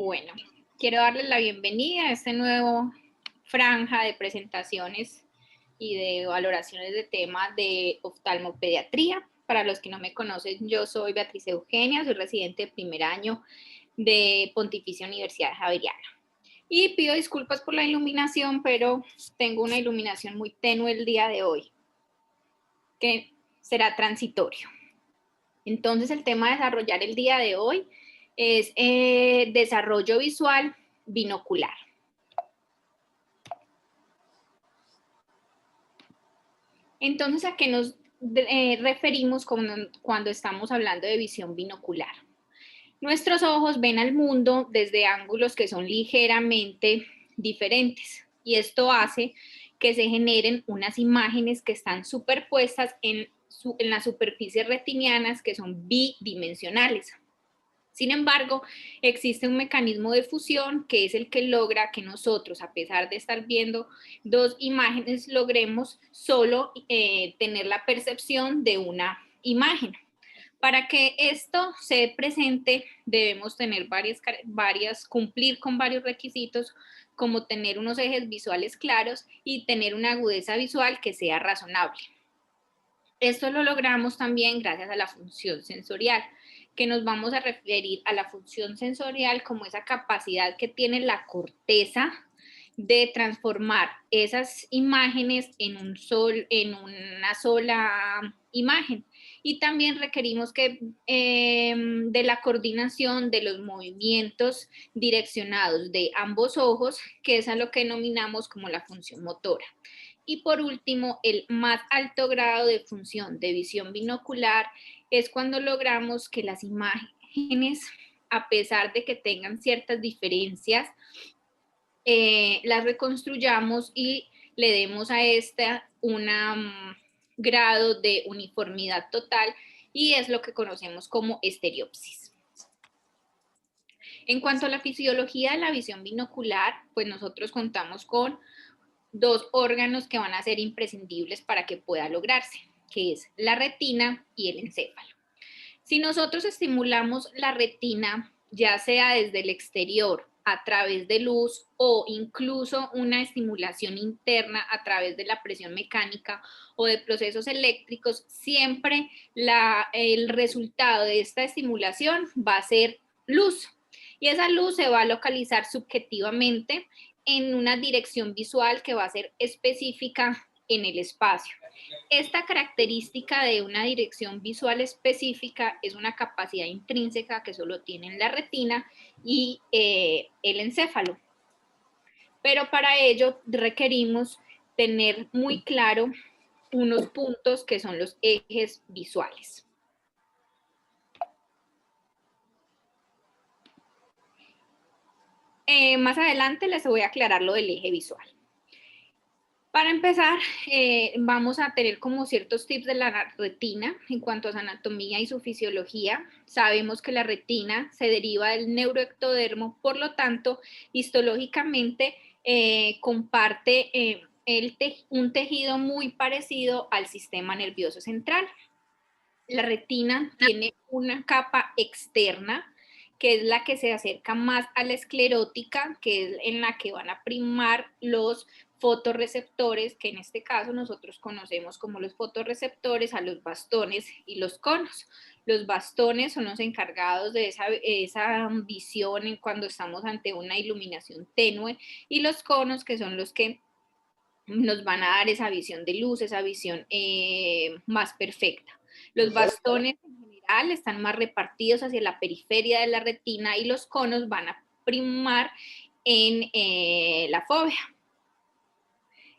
Bueno, quiero darles la bienvenida a este nuevo franja de presentaciones y de valoraciones de temas de oftalmopediatría. Para los que no me conocen, yo soy Beatriz Eugenia, soy residente de primer año de Pontificia Universidad Javeriana. Y pido disculpas por la iluminación, pero tengo una iluminación muy tenue el día de hoy, que será transitorio. Entonces, el tema a desarrollar el día de hoy es desarrollo visual binocular. Entonces, ¿a qué nos referimos cuando estamos hablando de visión binocular? Nuestros ojos ven al mundo desde ángulos que son ligeramente diferentes y esto hace que se generen unas imágenes que están superpuestas en las superficies retinianas que son bidimensionales. Sin embargo, existe un mecanismo de fusión que es el que logra que nosotros, a pesar de estar viendo dos imágenes, logremos solo tener la percepción de una imagen. Para que esto se presente, debemos tener cumplir con varios requisitos, como tener unos ejes visuales claros y tener una agudeza visual que sea razonable. Esto lo logramos también gracias a la función sensorial, que nos vamos a referir a la función sensorial como esa capacidad que tiene la corteza de transformar esas imágenes en una sola imagen. Y también requerimos de la coordinación de los movimientos direccionados de ambos ojos, que es a lo que denominamos como la función motora. Y por último, el más alto grado de función de visión binocular es cuando logramos que las imágenes, a pesar de que tengan ciertas diferencias, las reconstruyamos y le demos a esta un grado de uniformidad total y es lo que conocemos como estereopsis. En cuanto a la fisiología de la visión binocular, pues nosotros contamos con dos órganos que van a ser imprescindibles para que pueda lograrse, que es la retina y el encéfalo. Si nosotros estimulamos la retina, ya sea desde el exterior a través de luz o incluso una estimulación interna a través de la presión mecánica o de procesos eléctricos, siempre el resultado de esta estimulación va a ser luz. Y esa luz se va a localizar subjetivamente en una dirección visual que va a ser específica en el espacio. Esta característica de una dirección visual específica es una capacidad intrínseca que solo tienen la retina y el encéfalo. Pero para ello requerimos tener muy claro unos puntos que son los ejes visuales. Más adelante les voy a aclarar lo del eje visual. Para empezar, vamos a tener como ciertos tips de la retina en cuanto a su anatomía y su fisiología. Sabemos que la retina se deriva del neuroectodermo, por lo tanto, histológicamente comparte un tejido muy parecido al sistema nervioso central. La retina tiene una capa externa, que es la que se acerca más a la esclerótica, que es en la que van a primar los fotorreceptores, que en este caso nosotros conocemos como los fotorreceptores, a los bastones y los conos. Los bastones son los encargados de esa visión cuando estamos ante una iluminación tenue, y los conos, que son los que nos van a dar esa visión de luz, esa visión más perfecta. Los bastones en general están más repartidos hacia la periferia de la retina y los conos van a primar en la fóvea.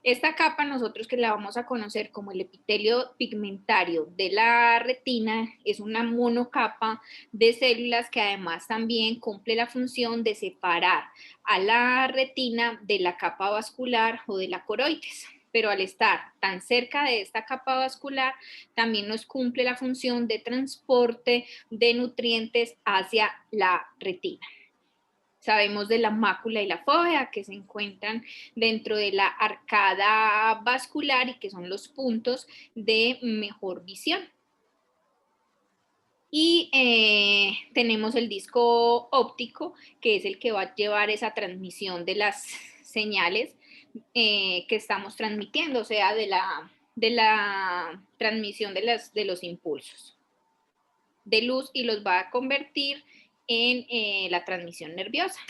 Esta capa nosotros que la vamos a conocer como el epitelio pigmentario de la retina es una monocapa de células que además también cumple la función de separar a la retina de la capa vascular o de la coroides. Pero al estar tan cerca de esta capa vascular, también nos cumple la función de transporte de nutrientes hacia la retina. Sabemos de la mácula y la fóvea que se encuentran dentro de la arcada vascular y que son los puntos de mejor visión. Y tenemos el disco óptico, que es el que va a llevar esa transmisión de las señales que estamos transmitiendo, o sea, de la transmisión de los impulsos de luz, y los va a convertir en la transmisión nerviosa.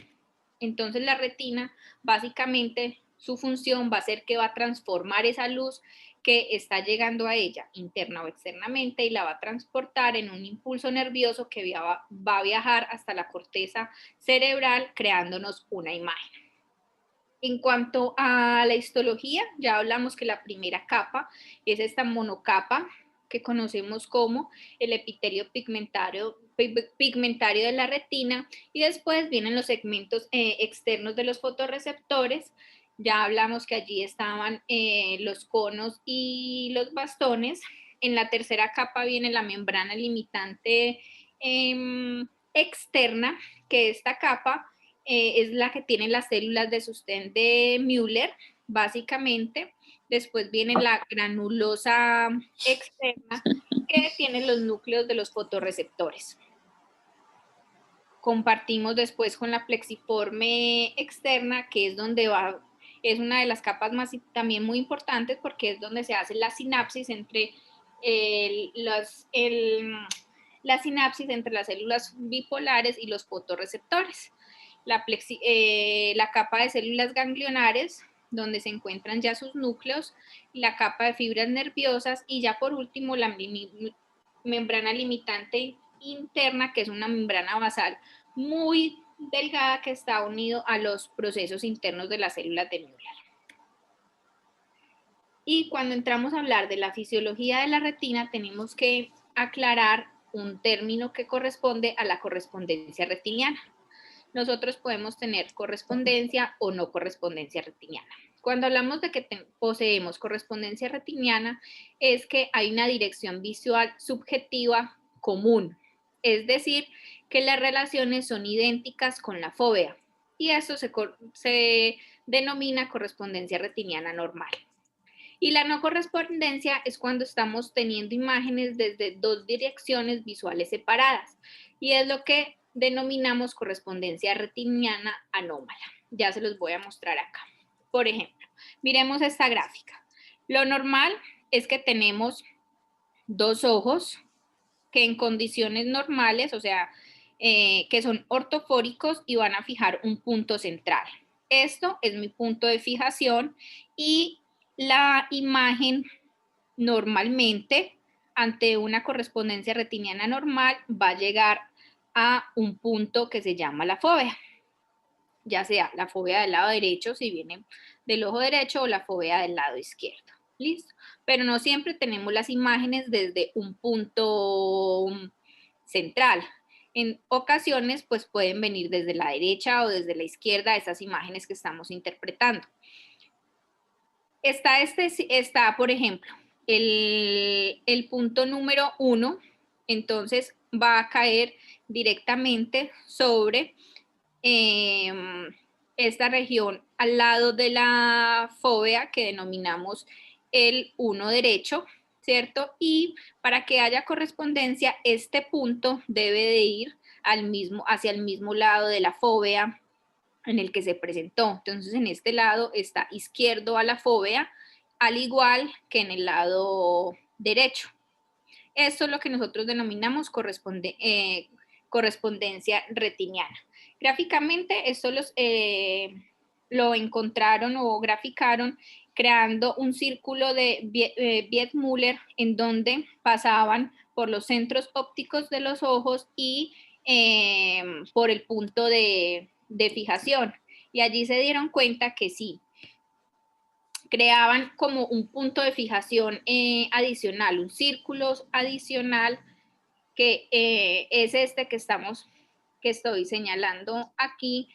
Entonces la retina, básicamente, su función va a ser que va a transformar esa luz que está llegando a ella, interna o externamente, y la va a transportar en un impulso nervioso que va a viajar hasta la corteza cerebral, creándonos una imagen. En cuanto a la histología, ya hablamos que la primera capa es esta monocapa que conocemos como el epitelio pigmentario de la retina, y después vienen los segmentos externos de los fotorreceptores. Ya hablamos que allí estaban los conos y los bastones. En la tercera capa viene la membrana limitante externa, que esta capa es la que tiene las células de sostén de Müller, básicamente. Después viene la granulosa externa, que tiene los núcleos de los fotorreceptores. Compartimos después con la plexiforme externa, que es donde va, es una de las capas más también muy importantes, porque es donde se hace la sinapsis entre la sinapsis entre las células bipolares y los fotorreceptores. La capa de células ganglionares, donde se encuentran ya sus núcleos, la capa de fibras nerviosas, y ya por último la membrana limitante interna, que es una membrana basal muy delgada que está unido a los procesos internos de las células de Müller. Y cuando entramos a hablar de la fisiología de la retina, tenemos que aclarar un término que corresponde a la correspondencia retiniana. Nosotros podemos tener correspondencia o no correspondencia retiniana. Cuando hablamos de que poseemos correspondencia retiniana, es que hay una dirección visual subjetiva común, es decir, que las relaciones son idénticas con la fóvea, y eso se denomina correspondencia retiniana normal. Y la no correspondencia es cuando estamos teniendo imágenes desde dos direcciones visuales separadas, y es lo que denominamos correspondencia retiniana anómala. Ya se los voy a mostrar acá. Por ejemplo, miremos esta gráfica. Lo normal es que tenemos dos ojos que en condiciones normales, o sea, que son ortofóricos y van a fijar un punto central. Esto es mi punto de fijación, y la imagen normalmente, ante una correspondencia retiniana normal, va a llegar a un punto que se llama la fóvea, ya sea la fóvea del lado derecho, si viene del ojo derecho, o la fóvea del lado izquierdo. ¿Listo? Pero no siempre tenemos las imágenes desde un punto central. En ocasiones, pues pueden venir desde la derecha o desde la izquierda esas imágenes que estamos interpretando. Está, por ejemplo, el punto número 1, entonces va a caer directamente sobre esta región al lado de la fóvea, que denominamos el 1 derecho, ¿cierto? Y para que haya correspondencia, este punto debe de ir hacia el mismo lado de la fóvea en el que se presentó. Entonces, en este lado está izquierdo a la fóvea, al igual que en el lado derecho. Esto es lo que nosotros denominamos correspondencia retiniana. Gráficamente, esto lo encontraron o graficaron creando un círculo de Biet-Müller, en donde pasaban por los centros ópticos de los ojos y por el punto de fijación. Y allí se dieron cuenta que sí, creaban como un punto de fijación adicional, un círculo adicional, que es este que estoy señalando aquí.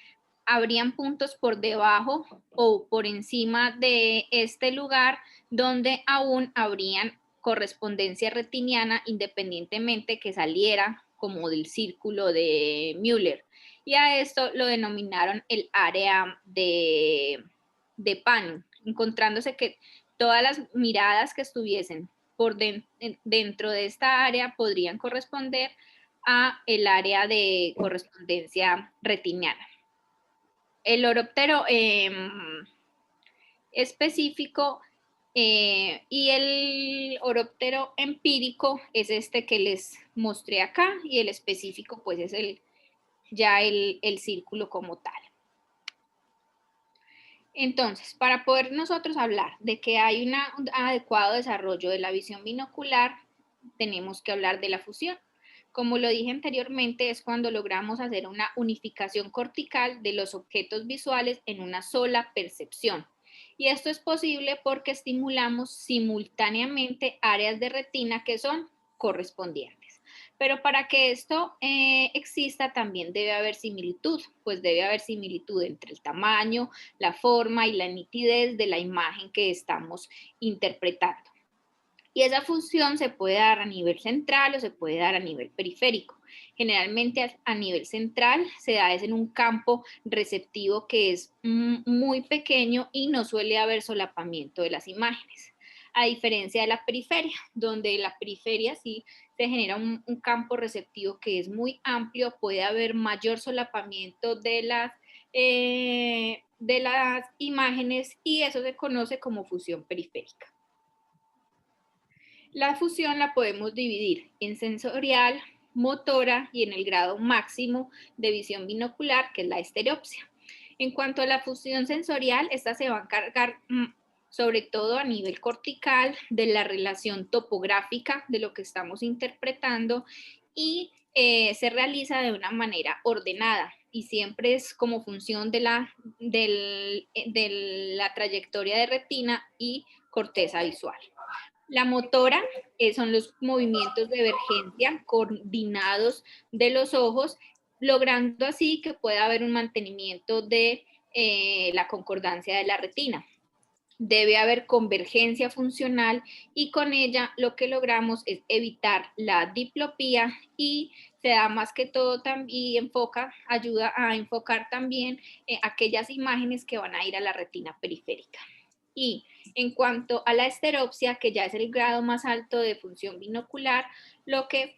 Habrían puntos por debajo o por encima de este lugar donde aún habrían correspondencia retiniana, independientemente que saliera como del círculo de Müller. Y a esto lo denominaron el área de Pano, encontrándose que todas las miradas que estuviesen dentro de esta área podrían corresponder a el área de correspondencia retiniana. El oróptero específico y el oróptero empírico es este que les mostré acá, y el específico pues es ya el círculo como tal. Entonces, para poder nosotros hablar de que hay un adecuado desarrollo de la visión binocular, tenemos que hablar de la fusión. Como lo dije anteriormente, es cuando logramos hacer una unificación cortical de los objetos visuales en una sola percepción. Y esto es posible porque estimulamos simultáneamente áreas de retina que son correspondientes. Pero para que esto exista también debe haber similitud, pues debe haber similitud entre el tamaño, la forma y la nitidez de la imagen que estamos interpretando. Y esa función se puede dar a nivel central o se puede dar a nivel periférico. Generalmente a nivel central se da en un campo receptivo que es muy pequeño y no suele haber solapamiento de las imágenes. A diferencia de la periferia, donde en la periferia sí se genera un campo receptivo que es muy amplio, puede haber mayor solapamiento de las imágenes, y eso se conoce como fusión periférica. La fusión la podemos dividir en sensorial, motora y en el grado máximo de visión binocular, que es la estereopsia. En cuanto a la fusión sensorial, esta se va a encargar sobre todo a nivel cortical de la relación topográfica de lo que estamos interpretando, y se realiza de una manera ordenada y siempre es como función de la trayectoria de retina y corteza visual. La motora son los movimientos de emergencia coordinados de los ojos, logrando así que pueda haber un mantenimiento de la concordancia de la retina. Debe haber convergencia funcional, y con ella lo que logramos es evitar la diplopía, y se da más que todo y ayuda a enfocar también aquellas imágenes que van a ir a la retina periférica. Y en cuanto a la estereopsia, que ya es el grado más alto de función binocular, lo que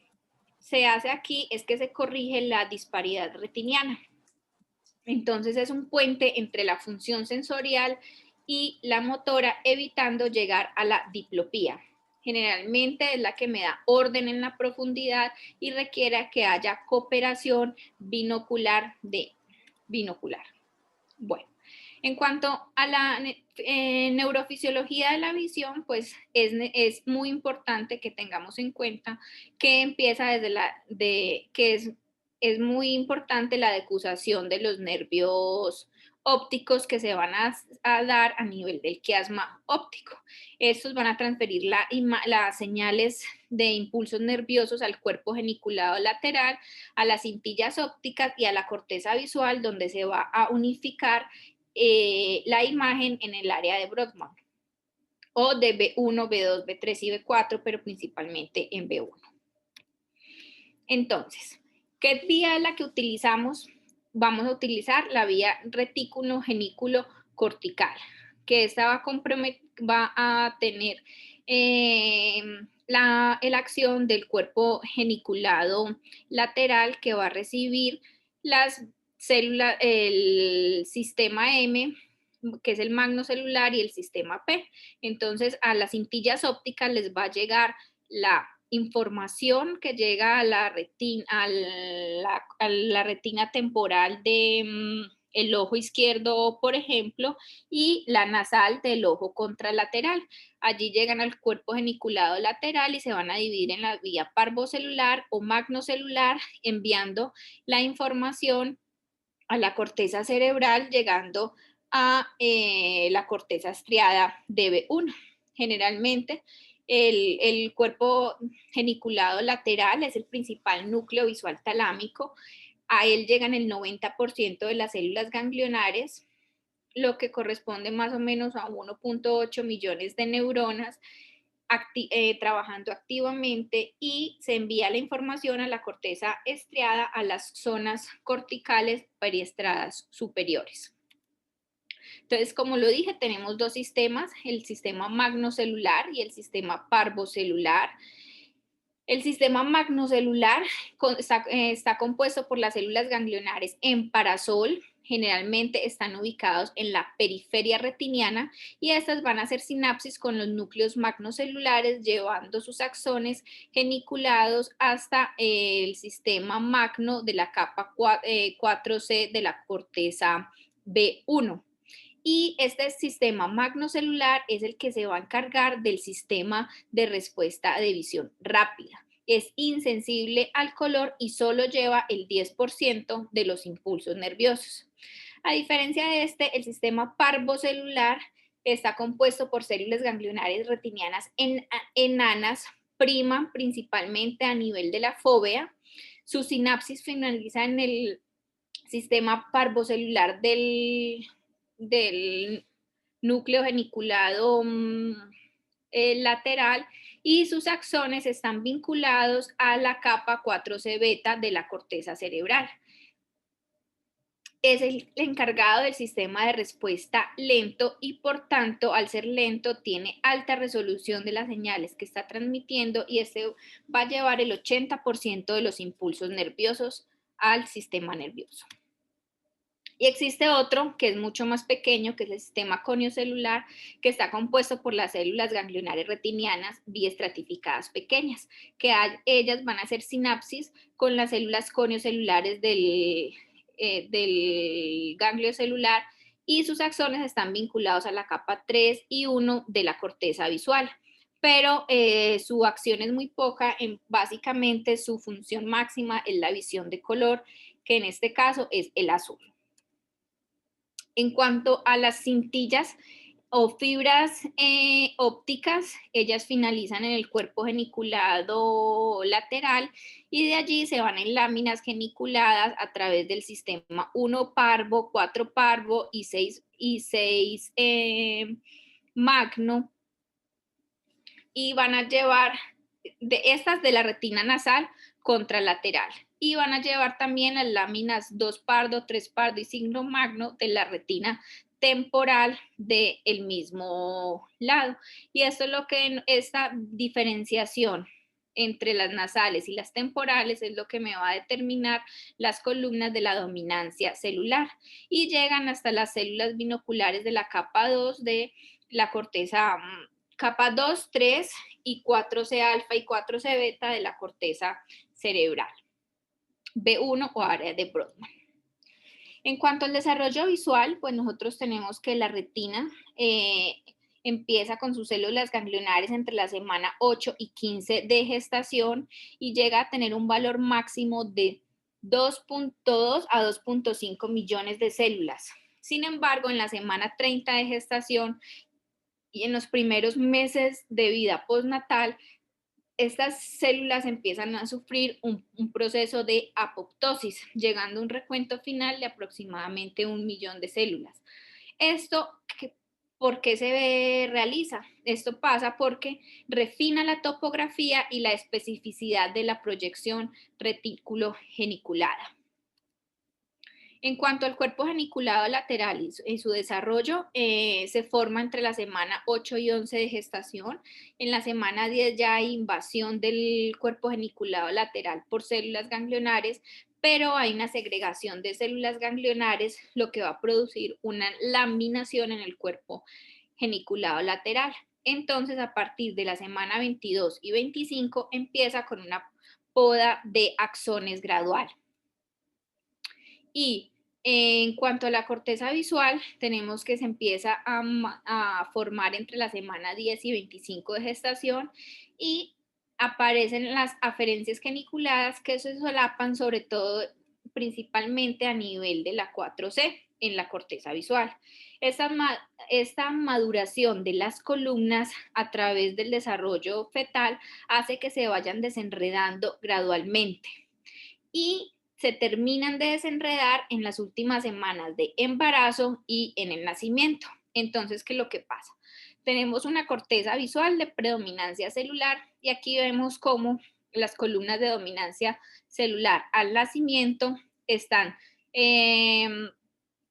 se hace aquí es que se corrige la disparidad retiniana. Entonces es un puente entre la función sensorial y la motora, evitando llegar a la diplopía. Generalmente es la que me da orden en la profundidad y requiere que haya cooperación binocular de binocular. Bueno, en cuanto a la neurofisiología de la visión, pues es muy importante que tengamos en cuenta que empieza es muy importante la decusación de los nervios ópticos que se van a dar a nivel del quiasma óptico. Estos van a transferir las señales de impulsos nerviosos al cuerpo geniculado lateral, a las cintillas ópticas y a la corteza visual, donde se va a unificar la imagen en el área de Brodmann, o de B1, B2, B3 y B4, pero principalmente en B1. Entonces, ¿qué vía es la que utilizamos? Vamos a utilizar la vía retículo-genículo-cortical, que esta va a tener la acción del cuerpo geniculado lateral, que va a recibir las células, el sistema M, que es el magnocelular, y el sistema P. Entonces, a las cintillas ópticas les va a llegar la información que llega a la retina temporal de el ojo izquierdo, por ejemplo, y la nasal del ojo contralateral. Allí llegan al cuerpo geniculado lateral y se van a dividir en la vía parvocelular o magnocelular, enviando la información a la corteza cerebral, llegando a la corteza estriada de B1. Generalmente, el cuerpo geniculado lateral es el principal núcleo visual talámico. A él llegan el 90% de las células ganglionares, lo que corresponde más o menos a 1.8 millones de neuronas trabajando activamente, y se envía la información a la corteza estriada, a las zonas corticales periestradas superiores. Entonces, como lo dije, tenemos dos sistemas, el sistema magnocelular y el sistema parvocelular. El sistema magnocelular está compuesto por las células ganglionares en parasol, generalmente están ubicados en la periferia retiniana y estas van a hacer sinapsis con los núcleos magnocelulares llevando sus axones geniculados hasta el sistema magno de la capa 4C de la corteza B1. Y este sistema magnocelular es el que se va a encargar del sistema de respuesta de visión rápida. Es insensible al color y solo lleva el 10% de los impulsos nerviosos. A diferencia de este, el sistema parvocelular está compuesto por células ganglionares retinianas enanas, priman principalmente a nivel de la fóvea. Su sinapsis finaliza en el sistema parvocelular del núcleo geniculado lateral y sus axones están vinculados a la capa 4C beta de la corteza cerebral. Es el encargado del sistema de respuesta lento y por tanto al ser lento tiene alta resolución de las señales que está transmitiendo y este va a llevar el 80% de los impulsos nerviosos al sistema nervioso. Y existe otro que es mucho más pequeño, que es el sistema coniocelular, que está compuesto por las células ganglionares retinianas biestratificadas pequeñas, que ellas van a hacer sinapsis con las células coniocelulares del ganglio celular y sus axones están vinculados a la capa 3 y 1 de la corteza visual. Pero su acción es muy poca, básicamente su función máxima es la visión de color, que en este caso es el azul. En cuanto a las cintillas o fibras ópticas, ellas finalizan en el cuerpo geniculado lateral y de allí se van en láminas geniculadas a través del sistema 1 parvo, 4 parvo y 6 magno y van a llevar de estas de la retina nasal contralateral y van a llevar también las láminas 2 pardo, 3 pardo y 5 magno de la retina temporal del mismo lado. Y esto es lo que esta diferenciación entre las nasales y las temporales es lo que me va a determinar las columnas de la dominancia celular y llegan hasta las células binoculares de la capa 2 de la corteza, capa 2, 3 y 4C alfa y 4C beta de la corteza cerebral, B1 o área de Brodmann. En cuanto al desarrollo visual, pues nosotros tenemos que la retina empieza con sus células ganglionares entre la semana 8 y 15 de gestación y llega a tener un valor máximo de 2.2 a 2.5 millones de células. Sin embargo, en la semana 30 de gestación y en los primeros meses de vida postnatal, estas células empiezan a sufrir un proceso de apoptosis, llegando a un recuento final de aproximadamente 1 millón de células. Esto, ¿por qué se realiza? Esto pasa porque refina la topografía y la especificidad de la proyección retículo geniculada. En cuanto al cuerpo geniculado lateral y su desarrollo, se forma entre la semana 8 y 11 de gestación. En la semana 10 ya hay invasión del cuerpo geniculado lateral por células ganglionares, pero hay una segregación de células ganglionares, lo que va a producir una laminación en el cuerpo geniculado lateral. Entonces, a partir de la semana 22 y 25 empieza con una poda de axones gradual. Y en cuanto a la corteza visual, tenemos que se empieza a formar entre la semana 10 y 25 de gestación y aparecen las aferencias geniculadas que se solapan sobre todo principalmente a nivel de la 4C en la corteza visual. Esta maduración de las columnas a través del desarrollo fetal hace que se vayan desenredando gradualmente y se terminan de desenredar en las últimas semanas de embarazo y en el nacimiento. Entonces, ¿qué es lo que pasa? Tenemos una corteza visual de predominancia celular y aquí vemos cómo las columnas de dominancia celular al nacimiento están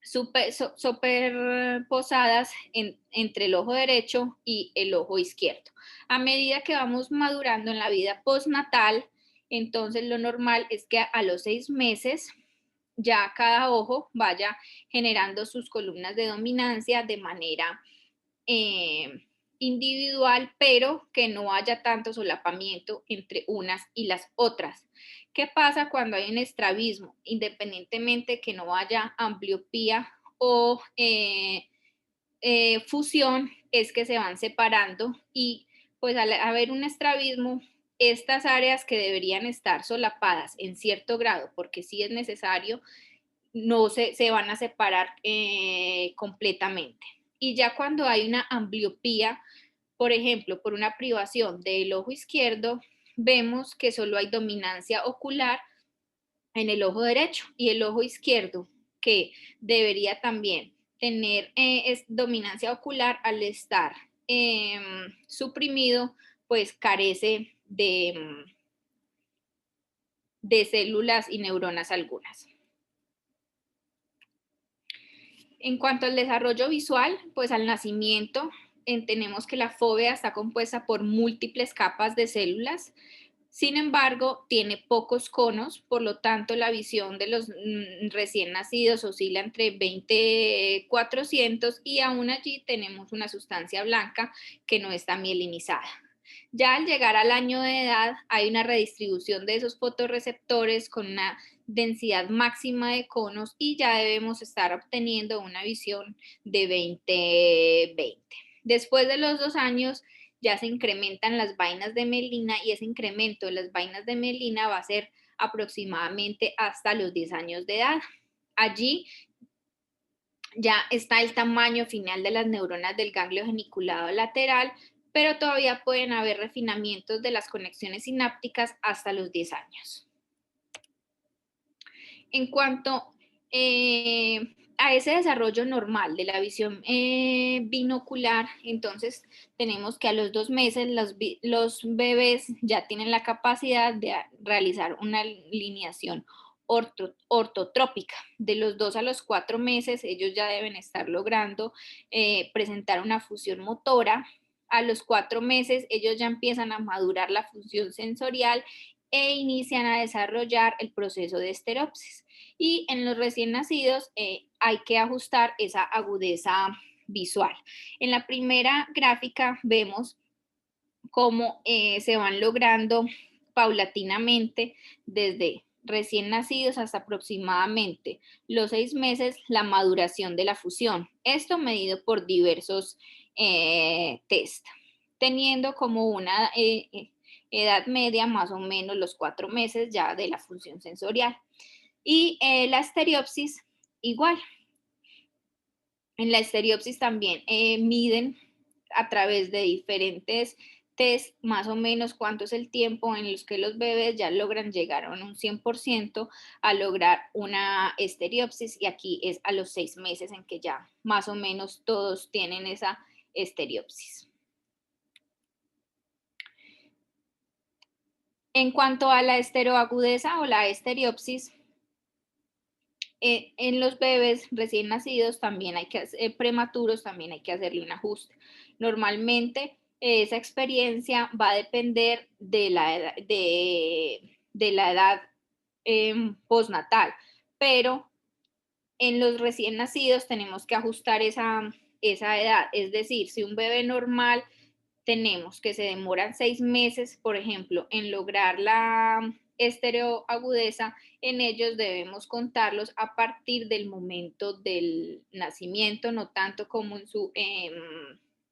superposadas entre el ojo derecho y el ojo izquierdo. A medida que vamos madurando en la vida postnatal, entonces lo normal es que a los 6 meses ya cada ojo vaya generando sus columnas de dominancia de manera eh, individual, pero que no haya tanto solapamiento entre unas y las otras. ¿Qué pasa cuando hay un estrabismo? Independientemente que no haya ambliopía o fusión, es que se van separando y pues al haber un estrabismo, estas áreas que deberían estar solapadas en cierto grado, porque sí es necesario, no se van a separar completamente. Y ya cuando hay una ambliopía, por ejemplo, por una privación del ojo izquierdo, vemos que solo hay dominancia ocular en el ojo derecho y el ojo izquierdo, que debería también tener dominancia ocular al estar suprimido, pues carece de células y neuronas algunas. En cuanto al desarrollo visual, pues al nacimiento entendemos que la fóvea está compuesta por múltiples capas de células. Sin embargo, tiene pocos conos, por lo tanto la visión de los recién nacidos oscila entre 20-400 y aún allí tenemos una sustancia blanca que no está mielinizada. Ya al llegar al año de edad hay una redistribución de esos fotorreceptores con una densidad máxima de conos y ya debemos estar obteniendo una visión de 20-20. Después de los 2 años ya se incrementan las vainas de melina y ese incremento de las vainas de melina va a ser aproximadamente hasta los 10 años de edad. Allí ya está el tamaño final de las neuronas del ganglio geniculado lateral, pero todavía pueden haber refinamientos de las conexiones sinápticas hasta los 10 años. En cuanto a ese desarrollo normal de la visión binocular, entonces tenemos que a los 2 meses los bebés ya tienen la capacidad de realizar una lineación ortotrópica. De los 2 a los 4 meses ellos ya deben estar logrando presentar una fusión motora. A los 4 meses ellos ya empiezan a madurar la función sensorial e inician a desarrollar el proceso de estereopsis. Y en los recién nacidos hay que ajustar esa agudeza visual. En la primera gráfica vemos cómo se van logrando paulatinamente desde recién nacidos hasta aproximadamente los 6 meses la maduración de la fusión. Esto medido por diversos test, teniendo como una edad media más o menos los 4 meses ya de la función sensorial. Y la estereopsis igual. En la estereopsis también miden a través de diferentes test más o menos cuánto es el tiempo en los que los bebés ya logran llegar a un 100% a lograr una estereopsis y aquí es a los 6 meses en que ya más o menos todos tienen esa estereopsis. En cuanto a la estereoagudeza o la estereopsis, en los bebés recién nacidos también hay que prematuros también hay que hacerle un ajuste. Normalmente esa experiencia va a depender de la edad postnatal, pero en los recién nacidos tenemos que ajustar esa edad, es decir, si un bebé normal tenemos que se demoran 6 meses, por ejemplo, en lograr la estereoagudeza, en ellos debemos contarlos a partir del momento del nacimiento, no tanto como en su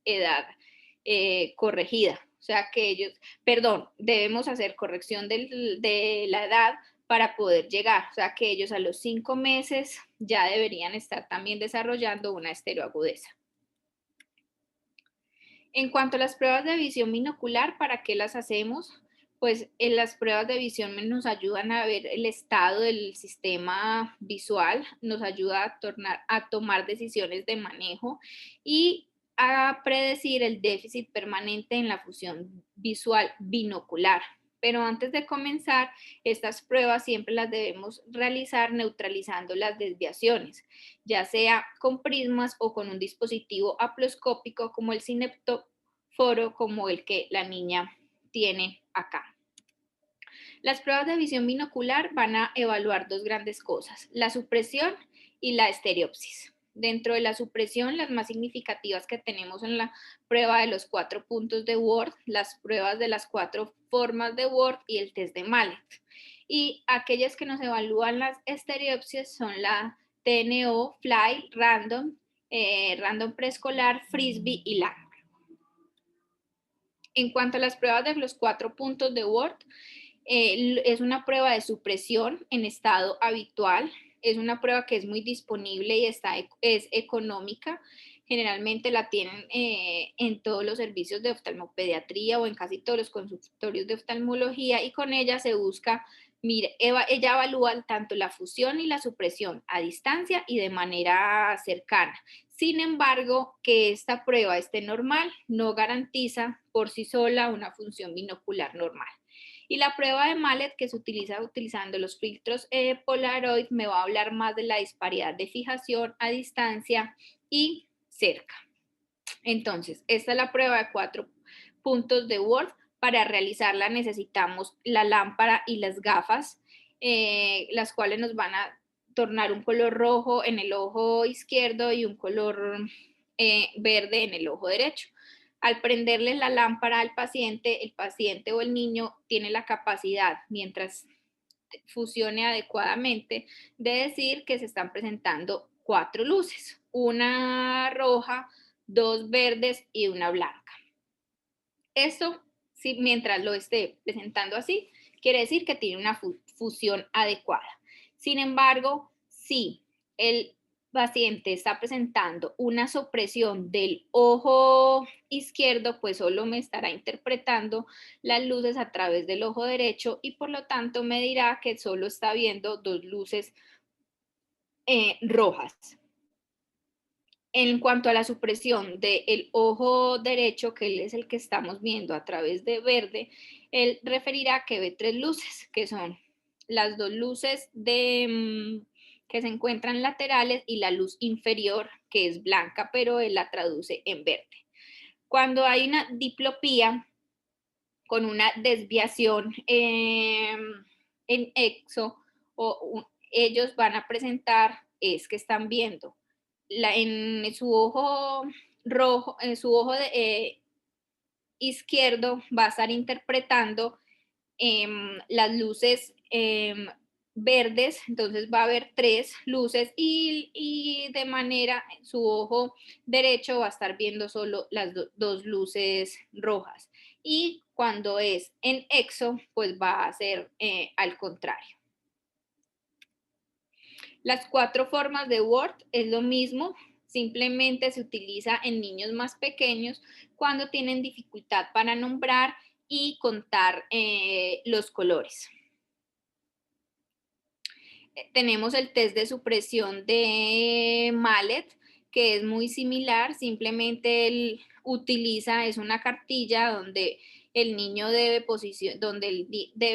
edad corregida. O sea que ellos, perdón, debemos hacer corrección de la edad para poder llegar. O sea que ellos a los 5 meses ya deberían estar también desarrollando una estereoagudeza. En cuanto a las pruebas de visión binocular, ¿para qué las hacemos? Pues en las pruebas de visión nos ayudan a ver el estado del sistema visual, nos ayuda a tomar decisiones de manejo y a predecir el déficit permanente en la función visual binocular. Pero antes de comenzar, estas pruebas siempre las debemos realizar neutralizando las desviaciones, ya sea con prismas o con un dispositivo aploscópico como el cineptoforo, como el que la niña tiene acá. Las pruebas de visión binocular van a evaluar dos grandes cosas, la supresión y la estereopsis. Dentro de la supresión, las más significativas que tenemos en la prueba de los 4 puntos de Word, las pruebas de las 4 formas de Word y el test de Mallet. Y aquellas que nos evalúan las estereopsis son la TNO, Fly, Random, Random Preescolar, Frisbee y LAN. En cuanto a las pruebas de los 4 puntos de Word, es una prueba de supresión en estado habitual. Es una prueba que es muy disponible y es económica. Generalmente la tienen en todos los servicios de oftalmopediatría o en casi todos los consultorios de oftalmología, y con ella se busca, ella evalúa tanto la fusión y la supresión a distancia y de manera cercana. Sin embargo, que esta prueba esté normal no garantiza por sí sola una función binocular normal. Y la prueba de Mallet, que se utiliza utilizando los filtros Polaroid, me va a hablar más de la disparidad de fijación a distancia y cerca. Entonces, esta es la prueba de 4 puntos de Word. Para realizarla necesitamos la lámpara y las gafas, las cuales nos van a tornar un color rojo en el ojo izquierdo y un color verde en el ojo derecho. Al prenderle la lámpara al paciente, el paciente o el niño tiene la capacidad, mientras fusione adecuadamente, de decir que se están presentando 4 luces, una roja, 2 verdes y una blanca. Esto, si mientras lo esté presentando así, quiere decir que tiene una fusión adecuada. Sin embargo, si el paciente está presentando una supresión del ojo izquierdo, pues solo me estará interpretando las luces a través del ojo derecho y por lo tanto me dirá que solo está viendo 2 luces rojas. En cuanto a la supresión del ojo derecho, que es el que estamos viendo a través de verde, él referirá que ve 3 luces, que son las 2 luces que se encuentran laterales y la luz inferior, que es blanca, pero él la traduce en verde. Cuando hay una diplopía con una desviación en exo, ellos van a presentar es que están viendo en su ojo rojo, en su ojo izquierdo va a estar interpretando las luces verdes, entonces va a haber 3 luces y de manera su ojo derecho va a estar viendo solo las 2 luces rojas, y cuando es en exo pues va a ser al contrario. Las 4 formas de Word es lo mismo, simplemente se utiliza en niños más pequeños cuando tienen dificultad para nombrar y contar los colores. Tenemos el test de supresión de Mallet, que es muy similar, simplemente él utiliza, es una cartilla donde el niño debe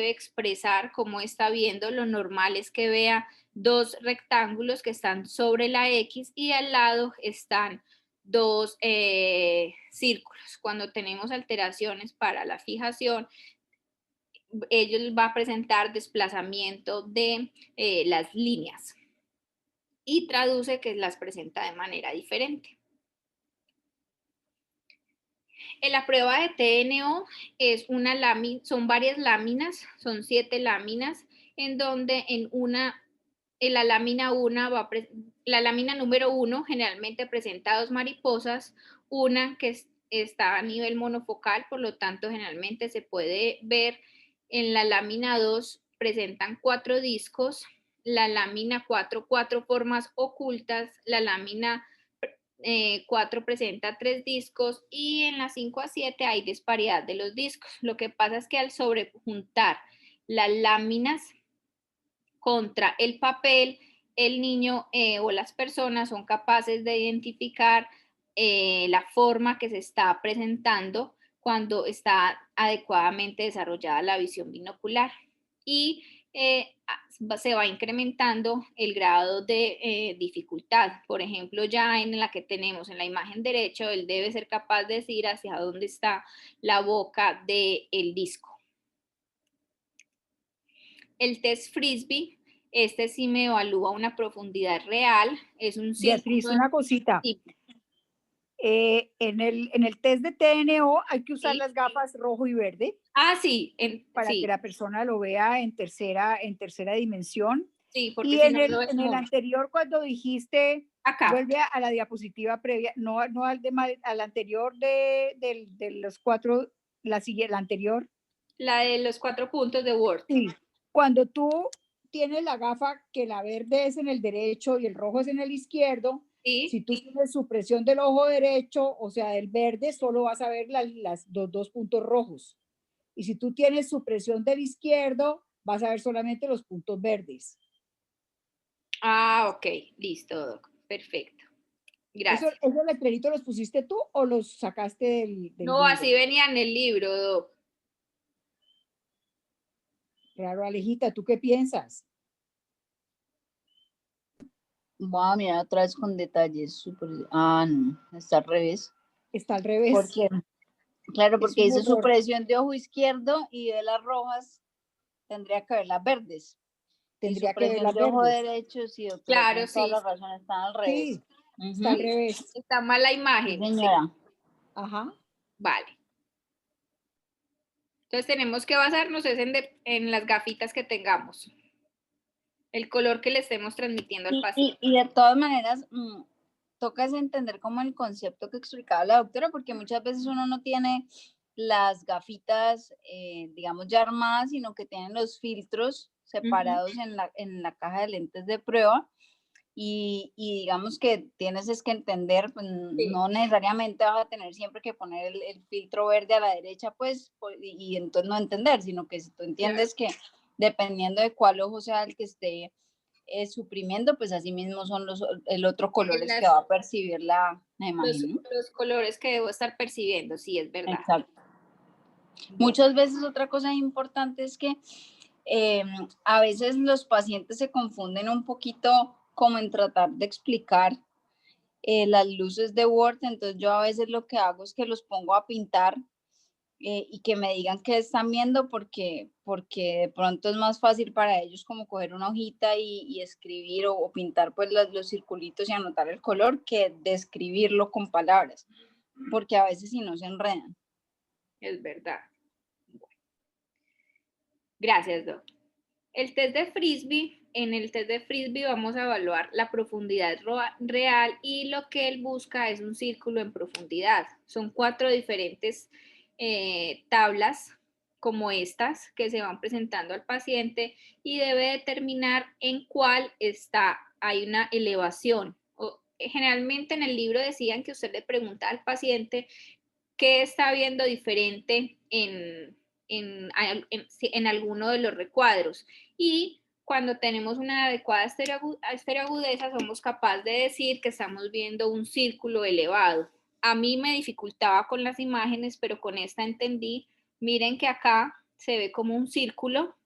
expresar cómo está viendo. Lo normal es que vea 2 rectángulos que están sobre la X y al lado están 2 círculos. Cuando tenemos alteraciones para la fijación, ellos va a presentar desplazamiento de las líneas y traduce que las presenta de manera diferente. En la prueba de TNO es son varias láminas, son 7 láminas, en donde en la lámina 1 la lámina número 1 generalmente presenta 2 mariposas, una que está a nivel monofocal, por lo tanto generalmente se puede ver. En la lámina 2 presentan 4 discos, la lámina 4 formas ocultas, la lámina 4 presenta 3 discos y en la 5 a 7 hay disparidad de los discos. Lo que pasa es que al sobrejuntar las láminas contra el papel, el niño o las personas son capaces de identificar la forma que se está presentando cuando está adecuadamente desarrollada la visión binocular. Y se va incrementando el grado de dificultad. Por ejemplo, ya en la que tenemos en la imagen derecha, él debe ser capaz de decir hacia dónde está la boca del disco. El test Frisbee, este sí me evalúa una profundidad real, es un Beatriz, círculo. una cosita. Sí. En el test de TNO hay que usar Sí. las gafas rojo y verde. Sí. Para Sí. que la persona lo vea en tercera dimensión. Sí, porque Y si en no lo ves el anterior, cuando dijiste, acá. vuelve a la diapositiva previa, no al anterior de los cuatro, la anterior. La de los 4 puntos de Word. Sí, cuando tú tienes la gafa que la verde es en el derecho y el rojo es en el izquierdo, Sí. si tú tienes supresión del ojo derecho, o sea, del verde, solo vas a ver los dos puntos rojos. Y si tú tienes supresión del izquierdo, vas a ver solamente los puntos verdes. Ok, listo, Doc. Perfecto. Gracias. ¿Esos letreritos los pusiste tú o los sacaste del No, libro? así venía en el libro, Doc. Claro, Alejita, ¿tú qué piensas? Voy a mirar otra vez con detalles. Super... no, está al revés. Está al revés. ¿Por qué? Claro, porque dice error. supresión de ojo izquierdo y de las rojas tendría que ver las verdes. Tendría que ver las de ojo verdes. derecho, sí, doctora. Claro, sí. Todas las razones están al revés. Sí, está al revés. Está mal la imagen. Sí, señora. Sí. Ajá. Vale. Entonces tenemos que basarnos en las gafitas que tengamos. El color que le estemos transmitiendo al paciente. Y de todas maneras, toca es entender como el concepto que explicaba la doctora, porque muchas veces uno no tiene las gafitas, digamos, ya armadas, sino que tienen los filtros separados en la caja de lentes de prueba. Y digamos que tienes es que entender, pues no necesariamente vas a tener siempre que poner el filtro verde a la derecha, pues, y entonces no entender, sino que si tú entiendes que dependiendo de cuál ojo sea el que esté suprimiendo, pues así mismo son el otro colores que va a percibir la imagen. Los colores que debo estar percibiendo, sí, es verdad. Exacto. Muchas veces otra cosa importante es que a veces los pacientes se confunden un poquito como en tratar de explicar las luces de Word, entonces yo a veces lo que hago es que los pongo a pintar y que me digan qué están viendo porque de pronto es más fácil para ellos como coger una hojita y escribir o pintar pues los circulitos y anotar el color que describirlo con palabras, porque a veces si no se enredan. Es verdad. Gracias, Doc. El test de Frisbee, en el test de Frisbee vamos a evaluar la profundidad real y lo que él busca es un círculo en profundidad. Son 4 diferentes tablas como estas que se van presentando al paciente y debe determinar en cuál hay una elevación. Generalmente en el libro decían que usted le pregunta al paciente qué está viendo diferente en alguno de los recuadros. Y cuando tenemos una adecuada estereoagudeza, somos capaces de decir que estamos viendo un círculo elevado. A mí me dificultaba con las imágenes, pero con esta entendí. Miren que acá se ve como un círculo.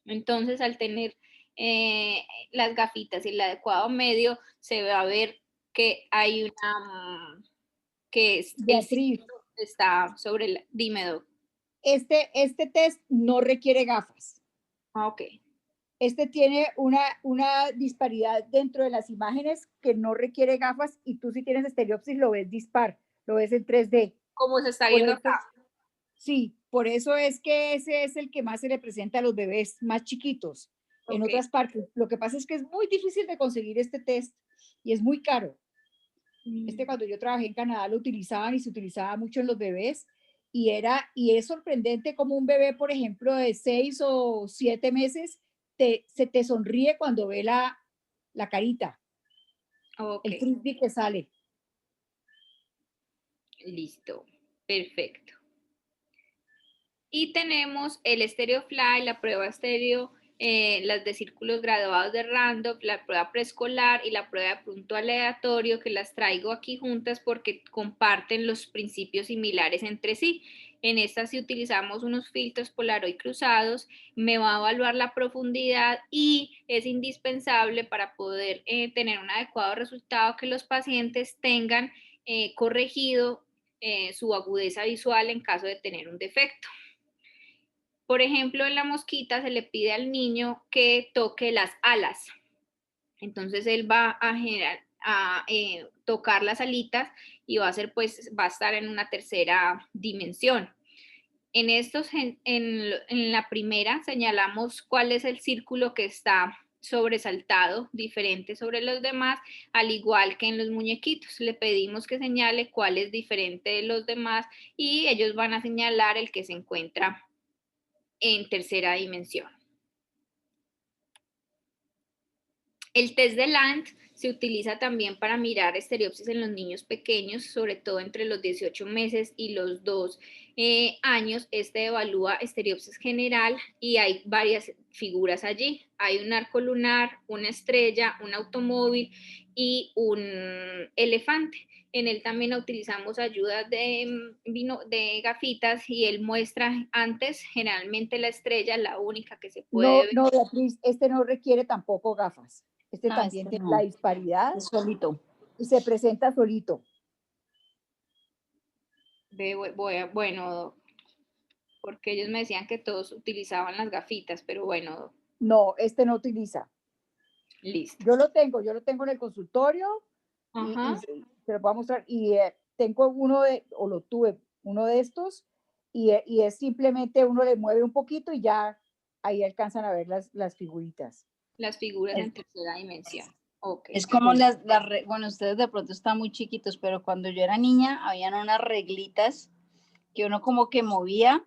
Entonces, al tener las gafitas y el adecuado medio, se va a ver que hay una... que es Beatriz, está sobre el... Dime, Doc. Este test no requiere gafas. Ok. Este tiene una disparidad dentro de las imágenes que no requiere gafas y tú si tienes estereopsis lo ves dispar, lo ves en 3D. Como se está viendo acá. Sí, por eso es que ese es el que más se le presenta a los bebés más chiquitos. En otras partes, lo que pasa es que es muy difícil de conseguir este test y es muy caro. Cuando yo trabajé en Canadá lo utilizaban y se utilizaba mucho en los bebés y es sorprendente como un bebé, por ejemplo, de 6 o 7 meses se te sonríe cuando ve la carita, el frisbee que sale. Listo, perfecto. Y tenemos el StereoFly, la prueba estéreo las de círculos graduados de Randolph, la prueba preescolar y la prueba de punto aleatorio, que las traigo aquí juntas porque comparten los principios similares entre sí. En esta, si utilizamos unos filtros Polaroid cruzados, me va a evaluar la profundidad y es indispensable para poder tener un adecuado resultado que los pacientes tengan corregido su agudeza visual en caso de tener un defecto. Por ejemplo, en la mosquita se le pide al niño que toque las alas. Entonces él va a tocar las alitas y va a estar en una tercera dimensión. En la primera señalamos cuál es el círculo que está sobresaltado, diferente sobre los demás, al igual que en los muñequitos. Le pedimos que señale cuál es diferente de los demás y ellos van a señalar el que se encuentra en tercera dimensión. El test de Land se utiliza también para mirar estereopsis en los niños pequeños, sobre todo entre los 18 meses y los 2 años. Este evalúa estereopsis general y hay varias figuras allí. Hay un arco lunar, una estrella, un automóvil y un elefante. En él también utilizamos ayudas de gafitas y él muestra antes generalmente la estrella, la única que se puede ver. No, Beatriz, este no requiere tampoco gafas. Este No, también este tiene no. la disparidad Es solito. y se presenta solito. Bueno, porque ellos me decían que todos utilizaban las gafitas, pero bueno. No, este no utiliza. Listo. Yo lo tengo en el consultorio y se lo voy a mostrar. Y tengo lo tuve, uno de estos, y es simplemente uno le mueve un poquito y ya ahí alcanzan a ver las figuritas. Las figuras en tercera dimensión. Okay. Es como bueno, ustedes de pronto están muy chiquitos, pero cuando yo era niña, habían unas reglitas que uno como que movía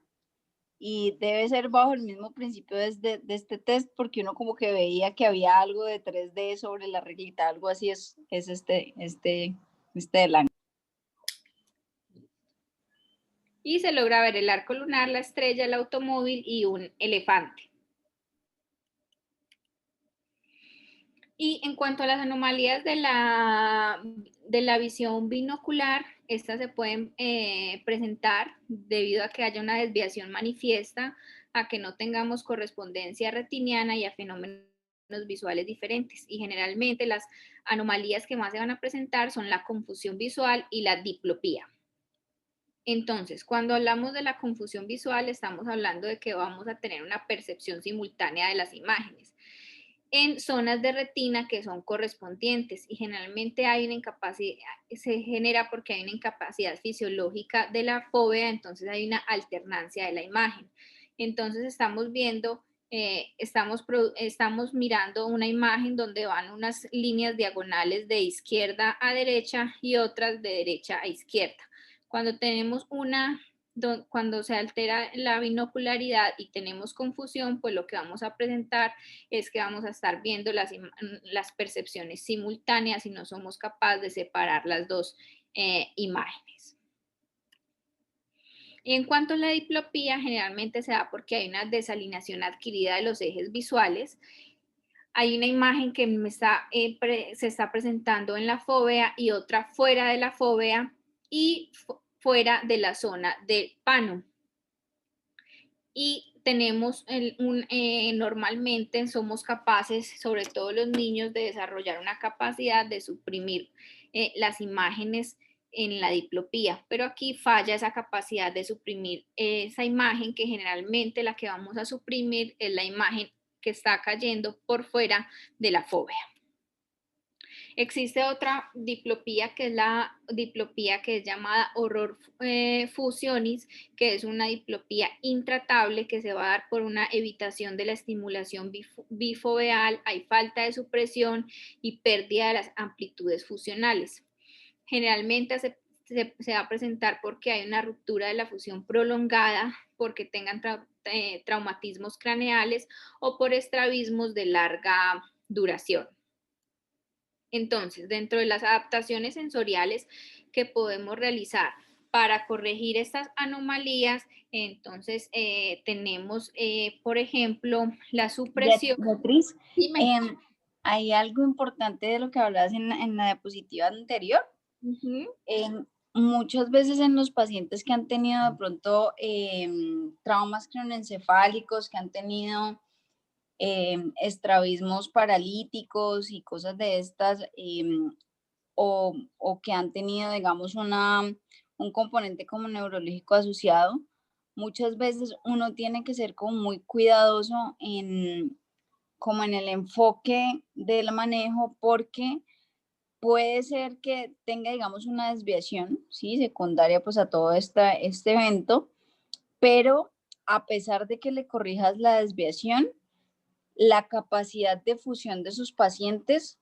y debe ser bajo el mismo principio de este test, porque uno como que veía que había algo de 3D sobre la reglita, algo así es este de la. Y se logra ver el arco lunar, la estrella, el automóvil y un elefante. Y en cuanto a las anomalías de la visión binocular, estas se pueden presentar debido a que haya una desviación manifiesta, a que no tengamos correspondencia retiniana y a fenómenos visuales diferentes. Y generalmente las anomalías que más se van a presentar son la confusión visual y la diplopía. Entonces, cuando hablamos de la confusión visual, estamos hablando de que vamos a tener una percepción simultánea de las imágenes en zonas de retina que son correspondientes y generalmente hay una incapacidad, se genera porque hay una incapacidad fisiológica de la fóvea, entonces hay una alternancia de la imagen. Entonces estamos viendo, estamos mirando una imagen donde van unas líneas diagonales de izquierda a derecha y otras de derecha a izquierda. Cuando tenemos cuando se altera la binocularidad y tenemos confusión, pues lo que vamos a presentar es que vamos a estar viendo las percepciones simultáneas y no somos capaces de separar las dos imágenes. Y en cuanto a la diplopía, generalmente se da porque hay una desalineación adquirida de los ejes visuales. Hay una imagen que se está presentando en la fóvea y otra fuera de la fóvea y fuera de la zona del pano. Y tenemos normalmente somos capaces, sobre todo los niños, de desarrollar una capacidad de suprimir las imágenes en la diplopía, pero aquí falla esa capacidad de suprimir esa imagen, que generalmente la que vamos a suprimir es la imagen que está cayendo por fuera de la fóvea. Existe otra diplopía que es la diplopía que es llamada horror fusionis, que es una diplopía intratable que se va a dar por una evitación de la estimulación bifoveal, hay falta de supresión y pérdida de las amplitudes fusionales. Generalmente se va a presentar porque hay una ruptura de la fusión prolongada, porque tengan traumatismos craneales o por estrabismos de larga duración. Entonces, dentro de las adaptaciones sensoriales que podemos realizar para corregir estas anomalías, entonces tenemos, por ejemplo, la supresión. Beatriz, Dime. hay algo importante de lo que hablabas en la diapositiva anterior. Ujú. Muchas veces en los pacientes que han tenido de pronto traumas craneoencefálicos, que han tenido estrabismos paralíticos y cosas de estas, o que han tenido, digamos, un componente como neurológico asociado, muchas veces uno tiene que ser como muy cuidadoso como en el enfoque del manejo, porque puede ser que tenga, digamos, una desviación, ¿sí? Secundaria pues a todo este evento, pero a pesar de que le corrijas la desviación, la capacidad de fusión de sus pacientes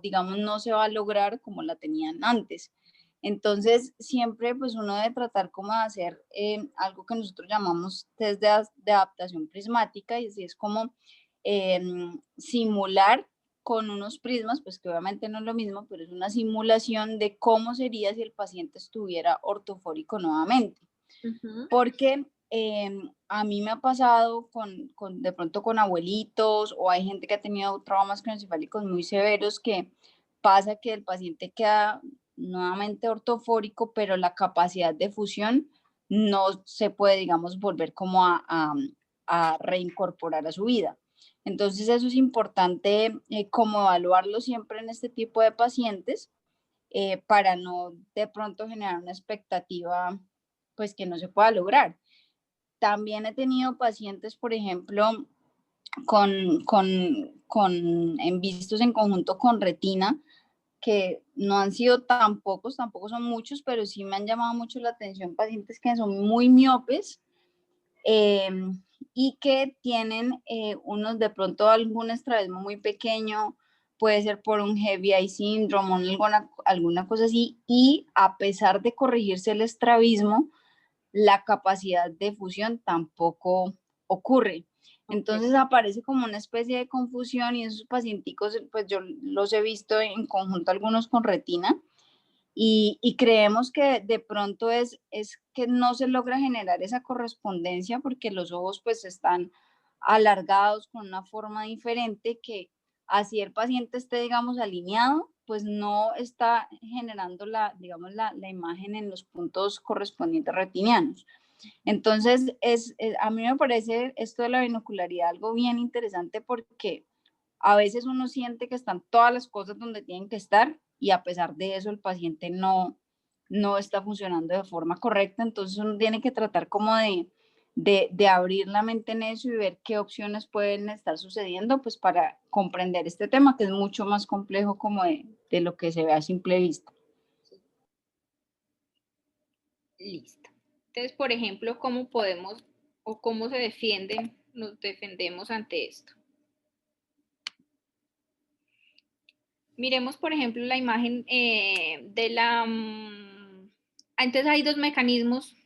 digamos, no se va a lograr como la tenían antes. Entonces, siempre pues uno debe tratar como de hacer algo que nosotros llamamos test de adaptación prismática, y así es como simular con unos prismas, pues que obviamente no es lo mismo, pero es una simulación de cómo sería si el paciente estuviera ortofórico nuevamente. Ujú. Porque a mí me ha pasado de pronto con abuelitos, o hay gente que ha tenido traumas craneoencefálicos muy severos, que pasa que el paciente queda nuevamente ortofórico, pero la capacidad de fusión no se puede, digamos, volver como a reincorporar a su vida. Entonces eso es importante como evaluarlo siempre en este tipo de pacientes, para no de pronto generar una expectativa pues que no se pueda lograr. También he tenido pacientes, por ejemplo, en vistos en conjunto con retina, que no han sido tan pocos, tampoco son muchos, pero sí me han llamado mucho la atención pacientes que son muy miopes, eh, y que tienen unos de pronto algún estrabismo muy pequeño, puede ser por un heavy eye syndrome o alguna cosa así, y a pesar de corregirse el estrabismo, la capacidad de fusión tampoco ocurre. Entonces aparece como una especie de confusión, y esos pacienticos, pues yo los he visto en conjunto, algunos con retina, y creemos que de pronto es que no se logra generar esa correspondencia porque los ojos pues están alargados con una forma diferente, que así el paciente esté, digamos, alineado, pues no está generando digamos, la imagen en los puntos correspondientes retinianos. Entonces, a mí me parece esto de la binocularidad algo bien interesante, porque a veces uno siente que están todas las cosas donde tienen que estar, y a pesar de eso el paciente no está funcionando de forma correcta. Entonces uno tiene que tratar como de abrir la mente en eso y ver qué opciones pueden estar sucediendo, pues para comprender este tema, que es mucho más complejo como de lo que se ve a simple vista. Listo. Entonces, por ejemplo, ¿cómo podemos o cómo nos defendemos ante esto? Miremos, por ejemplo, la imagen de la... Entonces hay dos mecanismos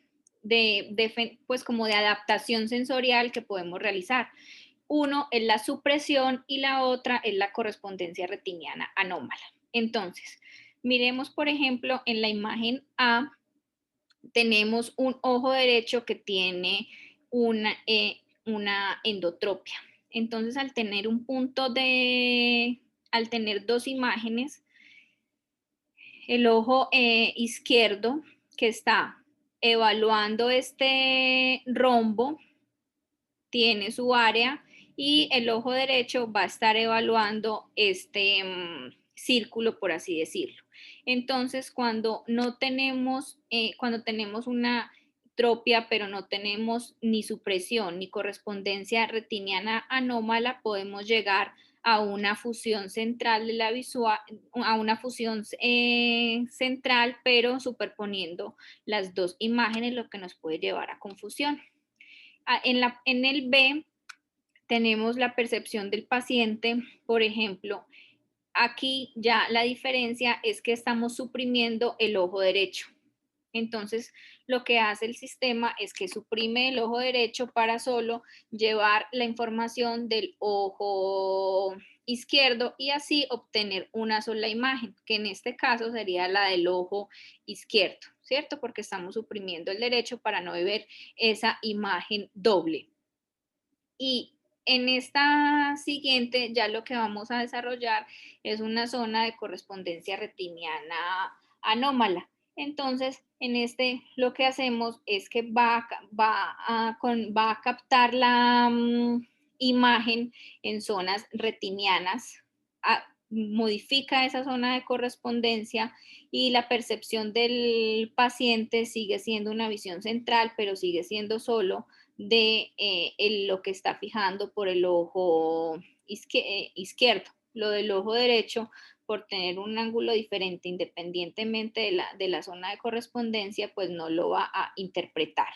pues como de adaptación sensorial que podemos realizar. Uno es la supresión y la otra es la correspondencia retiniana anómala. Entonces, miremos, por ejemplo, en la imagen A, tenemos un ojo derecho que tiene una endotropia. Entonces, al tener dos imágenes, el ojo izquierdo que está evaluando este rombo tiene su área, y el ojo derecho va a estar evaluando este círculo, por así decirlo. Entonces, cuando tenemos una tropia, pero no tenemos ni supresión ni correspondencia retiniana anómala, podemos llegar a una fusión central de la visual, a una fusión central, pero superponiendo las dos imágenes, lo que nos puede llevar a confusión. En el B tenemos la percepción del paciente. Por ejemplo, aquí ya la diferencia es que estamos suprimiendo el ojo derecho. Entonces, lo que hace el sistema es que suprime el ojo derecho para solo llevar la información del ojo izquierdo y así obtener una sola imagen, que en este caso sería la del ojo izquierdo, ¿cierto? Porque estamos suprimiendo el derecho para no ver esa imagen doble. Y en esta siguiente ya lo que vamos a desarrollar es una zona de correspondencia retiniana anómala. Entonces, en este lo que hacemos es que va a captar la imagen en zonas retinianas, modifica esa zona de correspondencia y la percepción del paciente sigue siendo una visión central, pero sigue siendo solo de lo que está fijando por el ojo izquierdo. Lo del ojo derecho, por tener un ángulo diferente independientemente de la zona de correspondencia, pues no lo va a interpretar.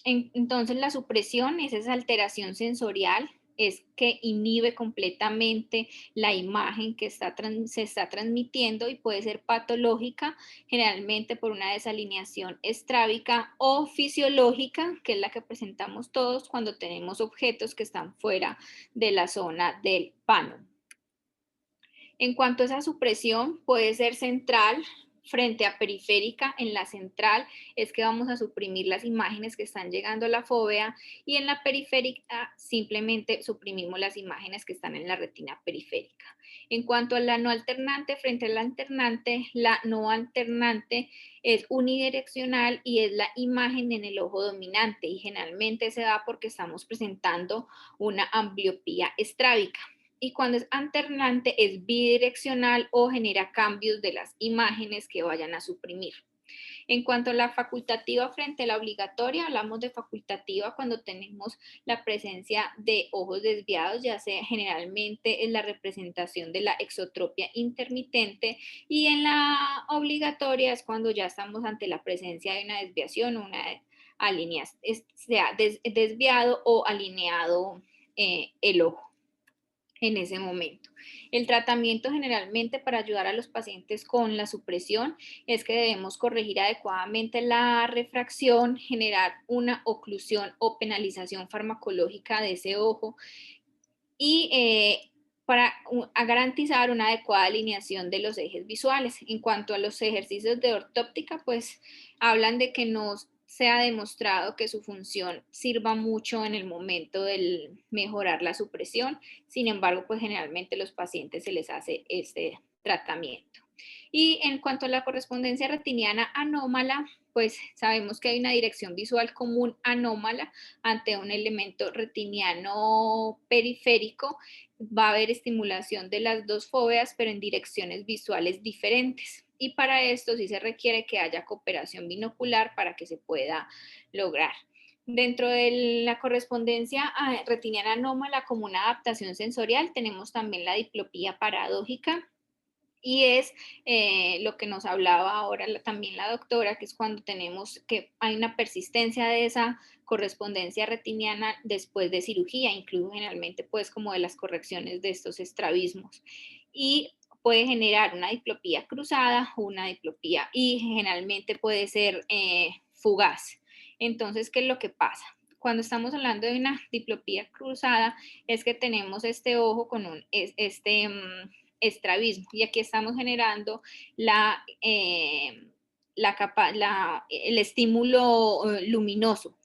Entonces la supresión es esa alteración sensorial, es que inhibe completamente la imagen que se está transmitiendo y puede ser patológica, generalmente por una desalineación estrábica o fisiológica, que es la que presentamos todos cuando tenemos objetos que están fuera de la zona del pano. En cuanto a esa supresión, puede ser central frente a periférica. En la central es que vamos a suprimir las imágenes que están llegando a la fóvea y en la periférica simplemente suprimimos las imágenes que están en la retina periférica. En cuanto a la no alternante, frente a la no alternante es unidireccional y es la imagen en el ojo dominante y generalmente se da porque estamos presentando una ambliopía estrábica. Y cuando es alternante es bidireccional o genera cambios de las imágenes que vayan a suprimir. En cuanto a la facultativa frente a la obligatoria, hablamos de facultativa cuando tenemos la presencia de ojos desviados, ya sea generalmente en la representación de la exotropia intermitente, y en la obligatoria es cuando ya estamos ante la presencia de una desviación o una alineación, sea desviado o alineado el ojo en ese momento. El tratamiento generalmente para ayudar a los pacientes con la supresión es que debemos corregir adecuadamente la refracción, generar una oclusión o penalización farmacológica de ese ojo y para garantizar una adecuada alineación de los ejes visuales. En cuanto a los ejercicios de ortóptica, pues hablan de que nos se ha demostrado que su función sirva mucho en el momento del mejorar la supresión. Sin embargo, pues generalmente a los pacientes se les hace este tratamiento. Y en cuanto a la correspondencia retiniana anómala, pues sabemos que hay una dirección visual común anómala ante un elemento retiniano periférico. Va a haber estimulación de las dos fóveas, pero en direcciones visuales diferentes. Y para esto sí se requiere que haya cooperación binocular para que se pueda lograr. Dentro de la correspondencia retiniana anómala como una adaptación sensorial, tenemos también la diplopía paradójica, y es lo que nos hablaba ahora también la doctora, que es cuando tenemos que hay una persistencia de esa correspondencia retiniana después de cirugía, incluso generalmente pues como de las correcciones de estos estrabismos. Y puede generar una diplopía cruzada, una diplopía y generalmente puede ser fugaz. Entonces, ¿qué es lo que pasa? Cuando estamos hablando de una diplopía cruzada es que tenemos este ojo con estrabismo y aquí estamos generando el estímulo luminoso.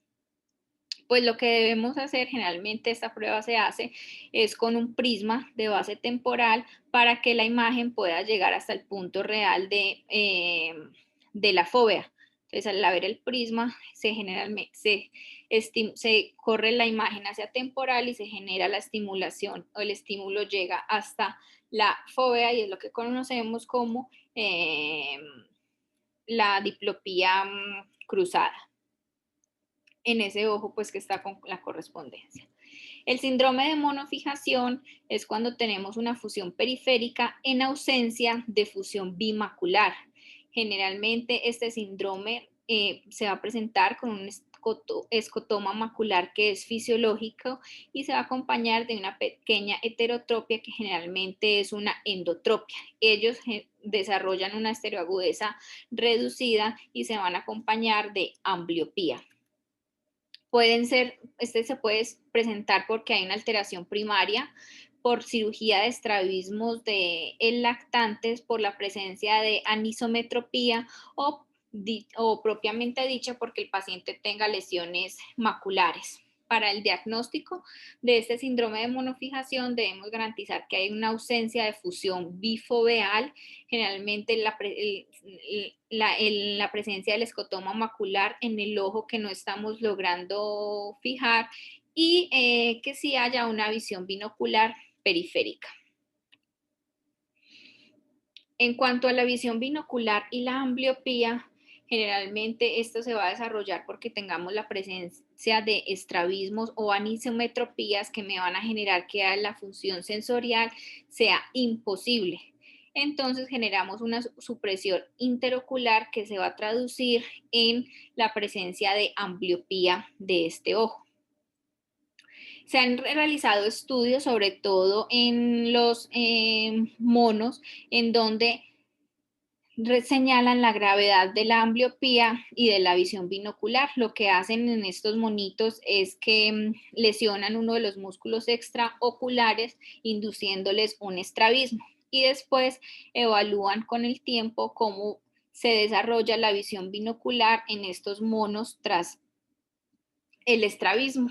Pues lo que debemos hacer, generalmente esta prueba se hace, es con un prisma de base temporal para que la imagen pueda llegar hasta el punto real de la fóvea. Entonces, al ver el prisma, se corre la imagen hacia temporal y se genera la estimulación o el estímulo llega hasta la fóvea y es lo que conocemos como la diplopía cruzada en ese ojo pues que está con la correspondencia. El síndrome de monofijación es cuando tenemos una fusión periférica en ausencia de fusión bimacular. Generalmente este síndrome se va a presentar con un escotoma macular que es fisiológico y se va a acompañar de una pequeña heterotropia que generalmente es una endotropia. Ellos desarrollan una estereoagudeza reducida y se van a acompañar de ambliopía. Este se puede presentar porque hay una alteración primaria por cirugía de estrabismos de lactantes, por la presencia de anisometropía o propiamente dicha porque el paciente tenga lesiones maculares. Para el diagnóstico de este síndrome de monofijación debemos garantizar que hay una ausencia de fusión bifoveal, generalmente la presencia del escotoma macular en el ojo que no estamos logrando fijar y que sí haya una visión binocular periférica. En cuanto a la visión binocular y la ambliopía, generalmente esto se va a desarrollar porque tengamos la presencia de estrabismos o anisometropías que me van a generar que la función sensorial sea imposible. Entonces generamos una supresión interocular que se va a traducir en la presencia de ambliopía de este ojo. Se han realizado estudios, sobre todo en los monos, en donde señalan la gravedad de la ambliopía y de la visión binocular. Lo que hacen en estos monitos es que lesionan uno de los músculos extraoculares, induciéndoles un estrabismo. Y después evalúan con el tiempo cómo se desarrolla la visión binocular en estos monos tras el estrabismo.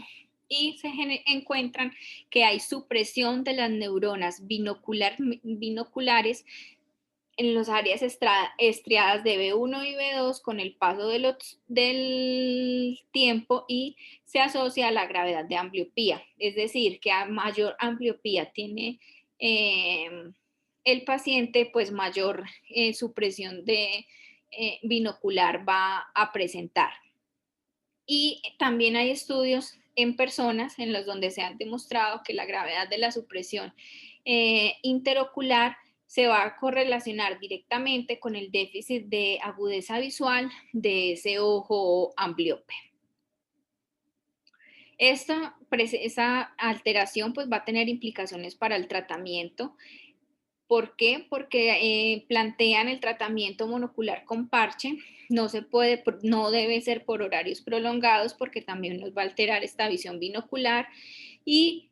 Y se encuentran que hay supresión de las neuronas binoculares en las áreas estriadas de B1 y B2 con el paso del tiempo y se asocia a la gravedad de ambliopía. Es decir, que a mayor ambliopía tiene el paciente, pues mayor supresión de binocular va a presentar. Y también hay estudios en personas en los donde se ha demostrado que la gravedad de la supresión interocular se va a correlacionar directamente con el déficit de agudeza visual de ese ojo ambliope. Esa alteración pues va a tener implicaciones para el tratamiento. ¿Por qué? Porque plantean el tratamiento monocular con parche. No debe ser por horarios prolongados porque también nos va a alterar esta visión binocular y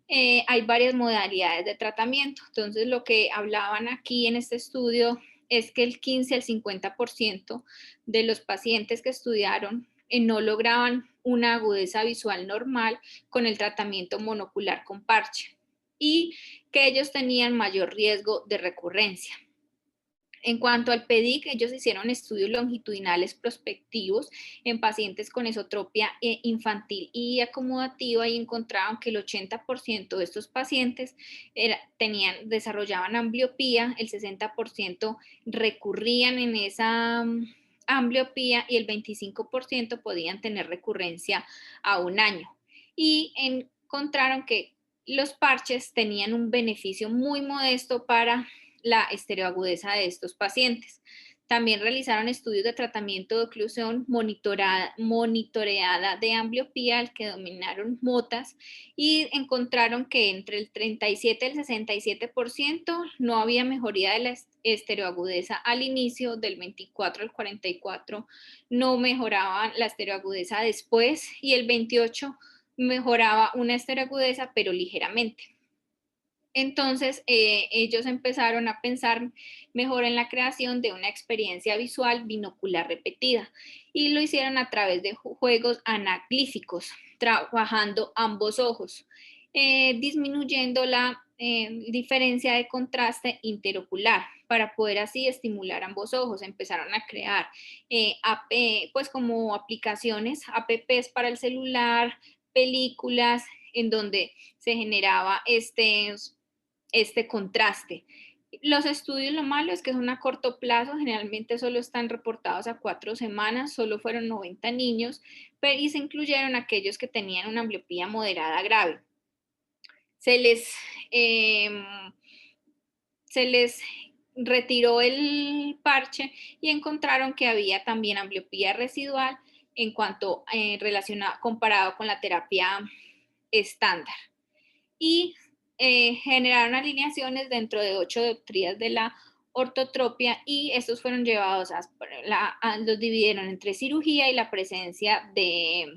hay varias modalidades de tratamiento. Entonces, lo que hablaban aquí en este estudio es que el 15 al 50% de los pacientes que estudiaron no lograban una agudeza visual normal con el tratamiento monocular con parche y que ellos tenían mayor riesgo de recurrencia. En cuanto al PEDIC, ellos hicieron estudios longitudinales prospectivos en pacientes con esotropia infantil y acomodativa y encontraron que el 80% de estos pacientes desarrollaban ambliopía, el 60% recurrían en esa ambliopía y el 25% podían tener recurrencia a un año. Y encontraron que los parches tenían un beneficio muy modesto para la estereoagudeza de estos pacientes. También realizaron estudios de tratamiento de oclusión monitoreada de ambliopía, al que dominaron motas, y encontraron que entre el 37 y el 67% no había mejoría de la estereoagudeza al inicio, del 24 al 44% no mejoraban la estereoagudeza después y el 28% mejoraba una estereoagudeza, pero ligeramente. Entonces, ellos empezaron a pensar mejor en la creación de una experiencia visual binocular repetida y lo hicieron a través de juegos anaglíficos, trabajando ambos ojos, disminuyendo la diferencia de contraste interocular para poder así estimular ambos ojos. Empezaron a crear pues como aplicaciones, apps para el celular, películas en donde se generaba este contraste. Los estudios, lo malo es que son a corto plazo, generalmente solo están reportados a 4 semanas, solo fueron 90 niños, y se incluyeron aquellos que tenían una ambliopía moderada grave. Se les retiró el parche y encontraron que había también ambliopía residual en cuanto comparado con la terapia estándar. Y generaron alineaciones dentro de 8 dioptrías de la ortotropia y estos fueron llevados los dividieron entre cirugía y la presencia de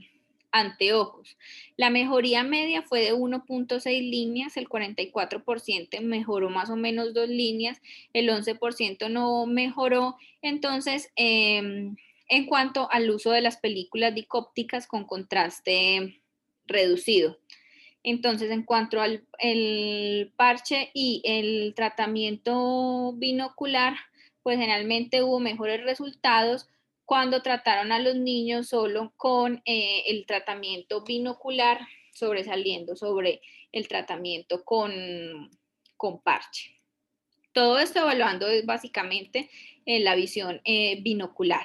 anteojos. La mejoría media fue de 1.6 líneas, el 44% mejoró más o menos 2 líneas, el 11% no mejoró. Entonces, en cuanto al uso de las películas dicópticas con contraste reducido. Entonces, en cuanto al el parche y el tratamiento binocular, pues generalmente hubo mejores resultados cuando trataron a los niños solo con el tratamiento binocular, sobresaliendo sobre el tratamiento con parche. Todo esto evaluando básicamente la visión binocular.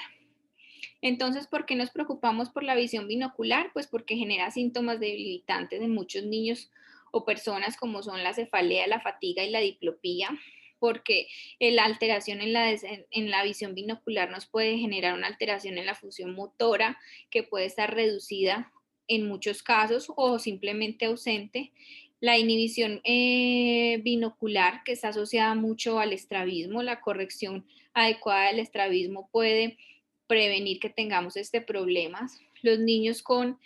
Entonces, ¿por qué nos preocupamos por la visión binocular? Pues porque genera síntomas debilitantes en muchos niños o personas como son la cefalea, la fatiga y la diplopía, porque la alteración en la visión binocular nos puede generar una alteración en la función motora que puede estar reducida en muchos casos o simplemente ausente. La inhibición binocular, que está asociada mucho al estrabismo, la corrección adecuada del estrabismo puede prevenir que tengamos este problema. Los niños con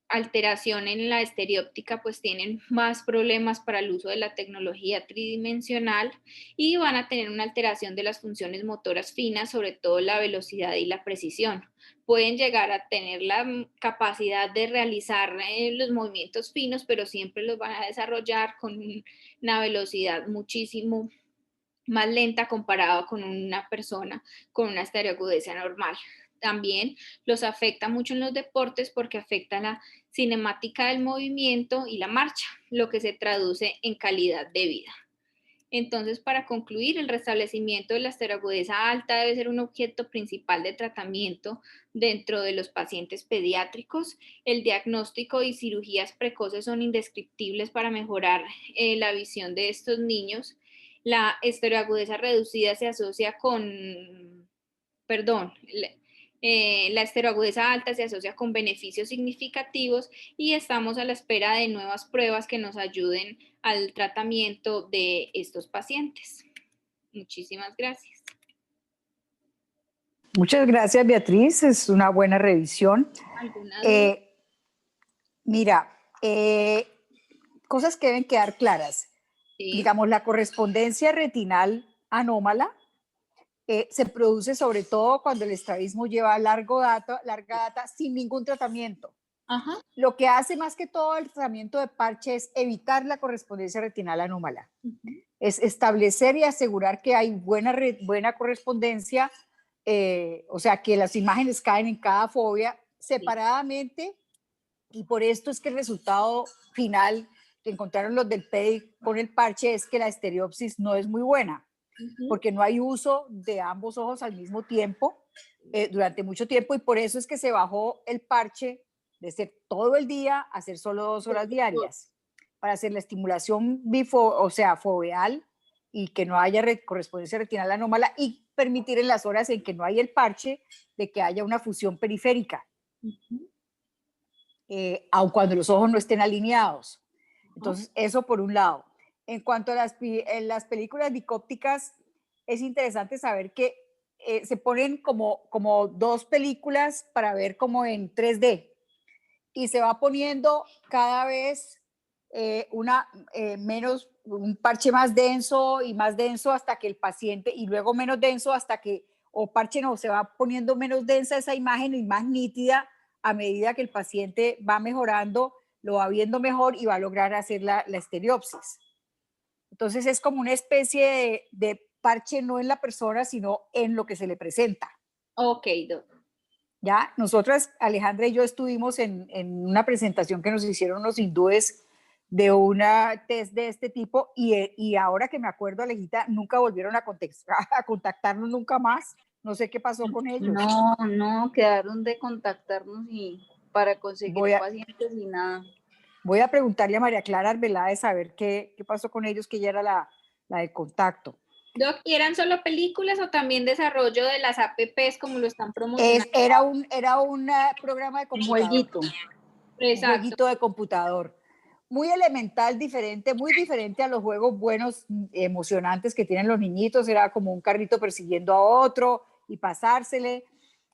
alteración en la estereóptica pues tienen más problemas para el uso de la tecnología tridimensional y van a tener una alteración de las funciones motoras finas, sobre todo la velocidad y la precisión. Pueden llegar a tener la capacidad de realizar los movimientos finos, pero siempre los van a desarrollar con una velocidad muchísimo más lenta comparado con una persona con una estereoagudeza normal. También los afecta mucho en los deportes porque afecta la cinemática del movimiento y la marcha, lo que se traduce en calidad de vida. Entonces, para concluir, el restablecimiento de la estereoagudeza alta debe ser un objeto principal de tratamiento dentro de los pacientes pediátricos. El diagnóstico y cirugías precoces son indescriptibles para mejorar la visión de estos niños. La estereoagudeza reducida se asocia con, la estereoagudeza alta se asocia con beneficios significativos y estamos a la espera de nuevas pruebas que nos ayuden al tratamiento de estos pacientes. Muchísimas gracias. Muchas gracias, Beatriz. Es una buena revisión. Mira, cosas que deben quedar claras. Sí. Digamos, la correspondencia retinal anómala se produce sobre todo cuando el estrabismo lleva larga data sin ningún tratamiento. Ajá. Lo que hace más que todo el tratamiento de parche es evitar la correspondencia retinal anómala. Es establecer y asegurar que hay buena correspondencia, o sea, que las imágenes caen en cada fobia separadamente, y por esto es que el resultado final que encontraron los del PEDI con el parche es que la estereopsis no es muy buena, porque no hay uso de ambos ojos al mismo tiempo durante mucho tiempo, y por eso es que se bajó el parche de ser todo el día a hacer solo 2 horas diarias, para hacer la estimulación foveal y que no haya correspondencia retinal anómala, y permitir en las horas en que no hay el parche de que haya una fusión periférica, aun cuando los ojos no estén alineados. Entonces, eso por un lado. En cuanto a las películas dicópticas, es interesante saber que se ponen como 2 películas para ver como en 3D, y se va poniendo cada vez un parche más denso y más denso hasta que el paciente, y luego menos denso hasta que, se va poniendo menos densa esa imagen y más nítida a medida que el paciente va mejorando, lo va viendo mejor y va a lograr hacer la estereopsis. Entonces es como una especie de parche no en la persona, sino en lo que se le presenta. Ok, doctor. Ya, nosotras, Alejandra y yo, estuvimos en una presentación que nos hicieron los hindúes de una test de este tipo, y ahora que me acuerdo, Alejita, nunca volvieron a contactarnos nunca más. No sé qué pasó con ellos. No, quedaron de contactarnos y para conseguir pacientes y nada. Voy a preguntarle a María Clara Arbeláez saber qué pasó con ellos, que ella era la de contacto. Doc, ¿y eran solo películas o también desarrollo de las apps como lo están promocionando? Era un programa de computador. Un jueguito de computador. Muy elemental, muy diferente a los juegos buenos, emocionantes que tienen los niñitos. Era como un carrito persiguiendo a otro y pasársele.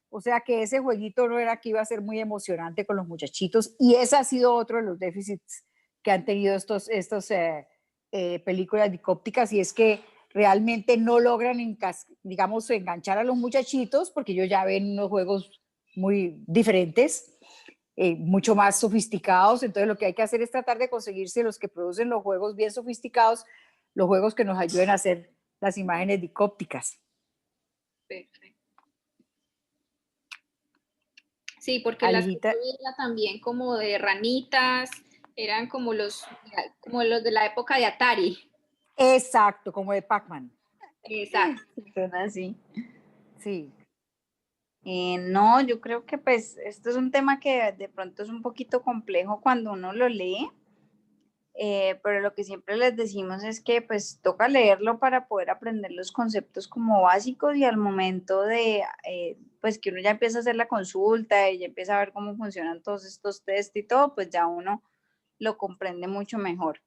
O sea que ese jueguito no era que iba a ser muy emocionante con los muchachitos, y ese ha sido otro de los déficits que han tenido estos películas dicópticas, y es que realmente no logran, digamos, enganchar a los muchachitos, porque ellos ya ven unos juegos muy diferentes, mucho más sofisticados. Entonces lo que hay que hacer es tratar de conseguirse los que producen los juegos bien sofisticados, los juegos que nos ayuden a hacer las imágenes dicópticas. Perfecto. Sí, porque las que yo veía también como de ranitas, eran como los de la época de Atari. Exacto, como de Pac-Man. Exacto. Son así. Sí. No, yo creo que pues esto es un tema que de pronto es un poquito complejo cuando uno lo lee, pero lo que siempre les decimos es que pues toca leerlo para poder aprender los conceptos como básicos, y al momento de pues que uno ya empieza a hacer la consulta y ya empieza a ver cómo funcionan todos estos test y todo, pues ya uno lo comprende mucho mejor.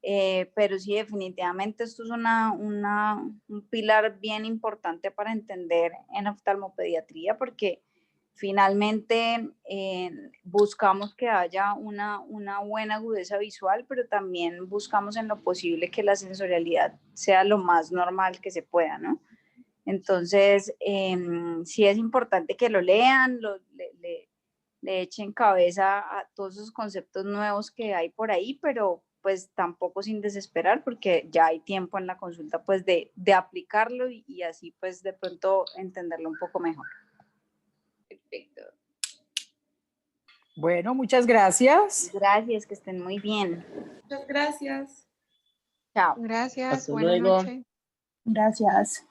Pero sí, definitivamente esto es un pilar bien importante para entender en oftalmopediatría, porque finalmente buscamos que haya una buena agudeza visual, pero también buscamos en lo posible que la sensorialidad sea lo más normal que se pueda, ¿no? Entonces, sí es importante que lo lean, le echen cabeza a todos esos conceptos nuevos que hay por ahí, pero pues tampoco sin desesperar, porque ya hay tiempo en la consulta pues de aplicarlo y así pues de pronto entenderlo un poco mejor. Perfecto. Bueno, muchas gracias. Gracias, que estén muy bien. Muchas gracias. Chao. Gracias, Hasta buenas luego. noches. Gracias.